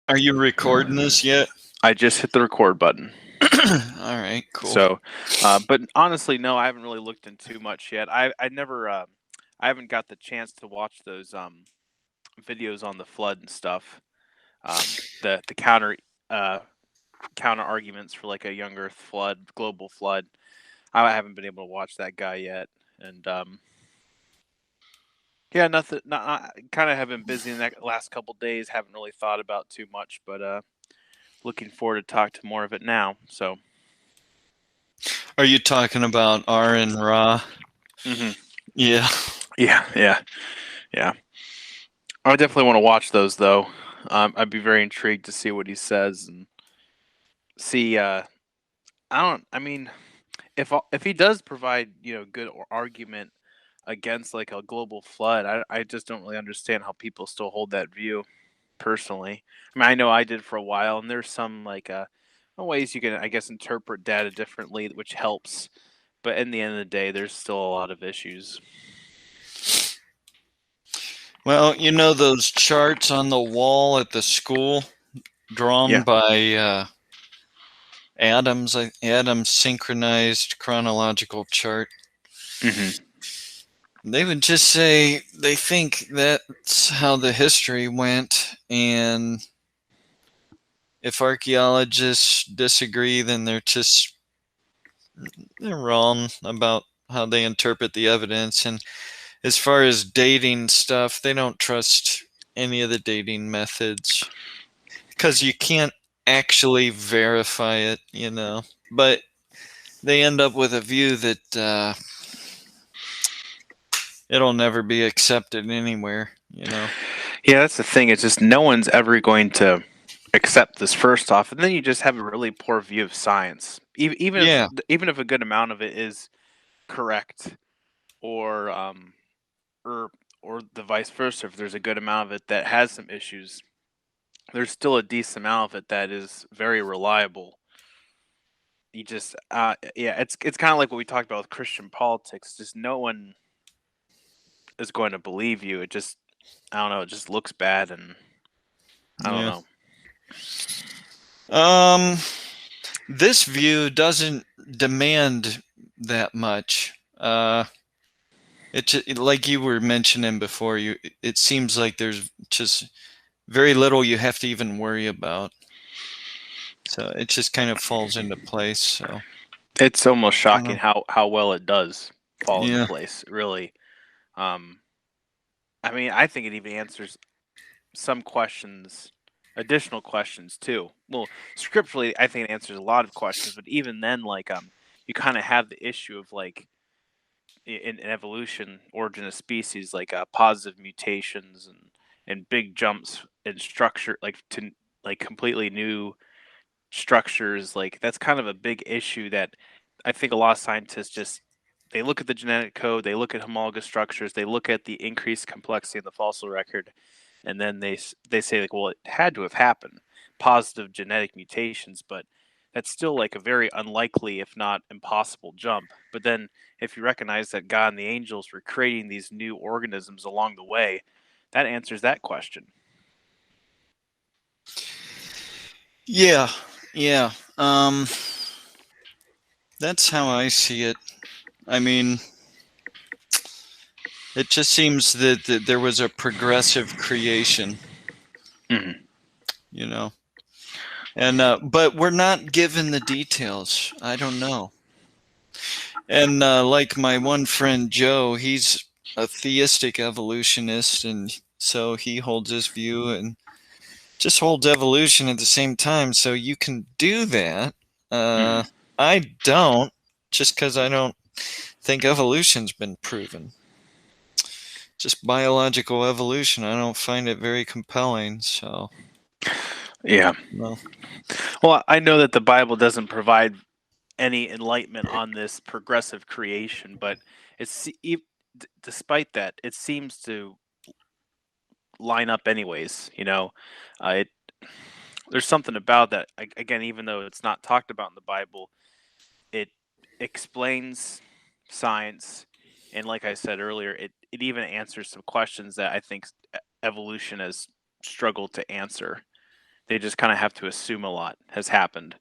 Are you recording this yet? I just hit the record button. All right, cool. So, but honestly, no, I haven't really looked in too much yet. I never, I haven't got the chance to watch those videos on the flood and stuff. The uh counter arguments for like a young Earth flood, global flood. I haven't been able to watch that guy yet, and yeah, nothing. Not kind of have been busy in the last couple days. Haven't really thought about too much, but looking forward to talk to more of it now. So. Are you talking about R and Ra? hmm Yeah. Yeah. I definitely want to watch those though. I'd be very intrigued to see what he says and see. I don't. I mean, if he does provide good argument against like a global flood, I just don't really understand how people still hold that view. Personally, I mean, I know I did for a while, and there's some like ways you can, I guess, interpret data differently, which helps. But in the end of the day, there's still a lot of issues. Well, you know those charts on the wall at the school drawn Yeah. by Adams synchronized chronological chart? hmm They would just say they think that's how the history went, and if archaeologists disagree, then they're wrong about how they interpret the evidence. And as far as dating stuff, they don't trust any of the dating methods because you can't actually verify it. But they end up with a view that it'll never be accepted anywhere. Yeah, that's the thing. It's just no one's ever going to accept this first off, and then you just have a really poor view of science. Yeah. Even if a good amount of it is correct, or or or the vice versa, if there's a good amount of it that has some issues, there's still a decent amount of it that is very reliable. You just yeah, it's kind of like what we talked about with Christian politics. Just no one is going to believe you. It just I don't know. It just looks bad, and I don't Yeah. know. Um, this view doesn't demand that much. Like you were mentioning before, it seems like there's just very little you have to even worry about. So it just kind of falls into place. So It's almost uh, shocking how well it does fall into yeah, place, really. Um, I mean, I think it even answers some questions, additional questions too. Well, scripturally, I think it answers a lot of questions, but even then, like, you kind of have the issue of like in evolution, origin of species, like positive mutations and big jumps in structure, like to like completely new structures. Like that's kind of a big issue that I think a lot of scientists just they look at the genetic code, they look at homologous structures, they look at the increased complexity in the fossil record, and then they say like, well, it had to have happened, positive genetic mutations, but that's still like a very unlikely, if not impossible, jump. But then if you recognize that God and the angels were creating these new organisms along the way, that answers that question. yeah, yeah. That's how I see it. I mean, it just seems that there was a progressive creation, hmm you know. And but we're not given the details. I don't know. And like my one friend Joe, he's a theistic evolutionist, and so he holds this view and just holds evolution at the same time. So you can do that. Uh, hmm I don't, just because I don't think evolution's been proven. Just biological evolution, I don't find it very compelling. So, Yeah. well, Well, I know that the Bible doesn't provide any enlightenment on this progressive creation, but despite that, it seems to line up anyways. It there's something about that. Again, even though it's not talked about in the Bible, it explains science, and like I said earlier, it even answers some questions that I think evolution has struggled to answer. they just kind of have to assume a lot has happened.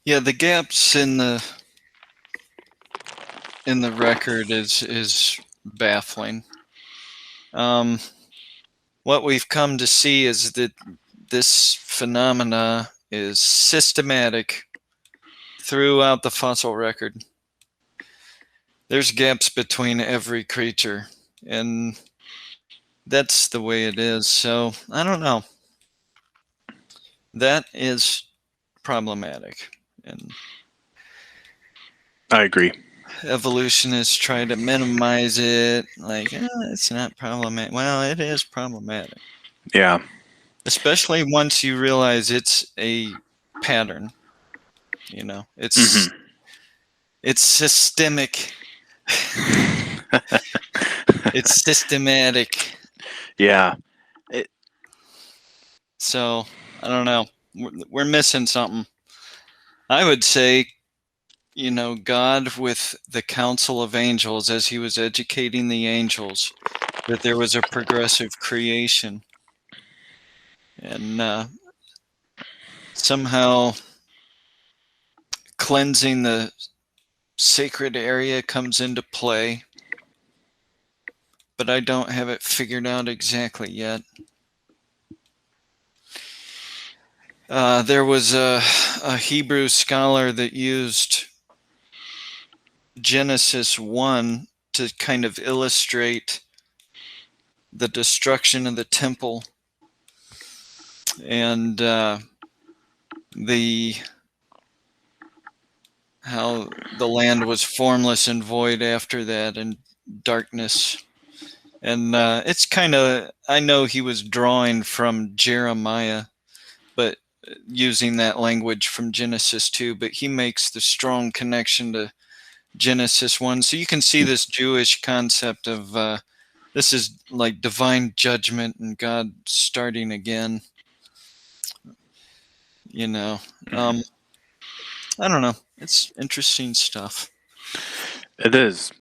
Yeah, the gaps in the record is baffling. What we've come to see is that this phenomena is systematic throughout the fossil record. There's gaps between every creature, and that's the way it is. So I don't know. That is problematic, and I agree. evolutionists try to minimize it, like it's not problematic. Well, it is problematic. Yeah. Especially once you realize it's a pattern. You know, it's systemic. It's systematic. Yeah. So I don't know. We're missing something. I would say, you know, God with the council of angels, as he was educating the angels, that there was a progressive creation. And somehow cleansing the sacred area comes into play. But I don't have it figured out exactly yet. There was a Hebrew scholar that used Genesis 1 to kind of illustrate the destruction of the temple and how the land was formless and void after that, and darkness. And it's kind of, I know he was drawing from Jeremiah, but using that language from Genesis 2, but he makes the strong connection to Genesis 1. So you can see this Jewish concept of this is like divine judgment and God starting again. You know, I don't know. It's interesting stuff. It is.